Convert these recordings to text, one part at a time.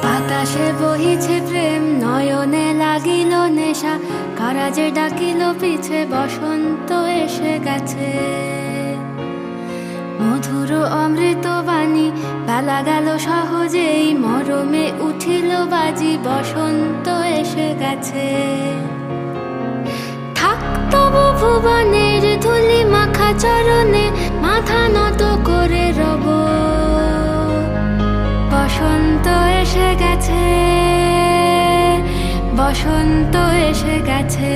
বাতাসে বহিছে প্রেম, নয়নে লাগিল নেশা, কারাজে ডাকিল পিছে, বসন্ত এসে গেছে। মধুর অমৃত বাণী, বেলা গেল সহজেই, মরমে উঠিল বাজি, বসন্ত এসে গেছে। থাক তবু ভুবনের ধুলি মাখা চরণে, মাথা নত করে রব। বসন্ত এসে গেছে, বসন্ত এসে গেছে।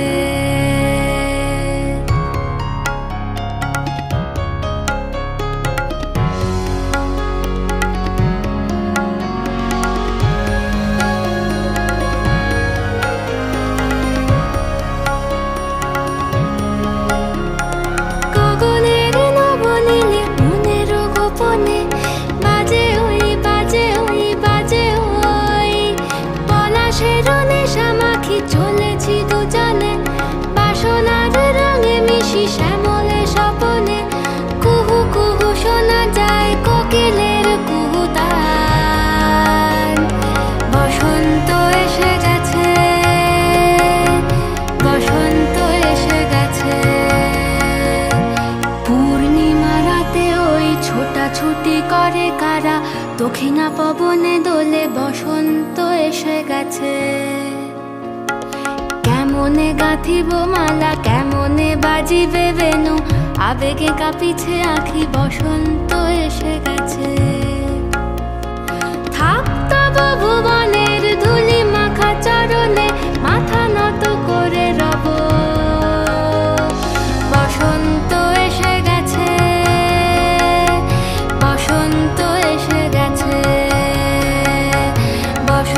চলেছি দুজনে বাসনার রঙে মিশি, শ্যামলে স্বপনে কুহু কুহু শোনা যায় কোকিলের কুহুতান। বসন্ত এসে গেছে, বসন্ত এসে গেছে। পূর্ণিমা রাতে ওই ছোটাছুটি করে কারা, দক্ষিণা পবনে দোলে, বসন্ত এসে গেছে। কেমনে গাঁথিব মালা, কেমনে বাজিবে বেনু, আবেগে কাঁপিছে আঁখি, বসন্ত এসে গেছে।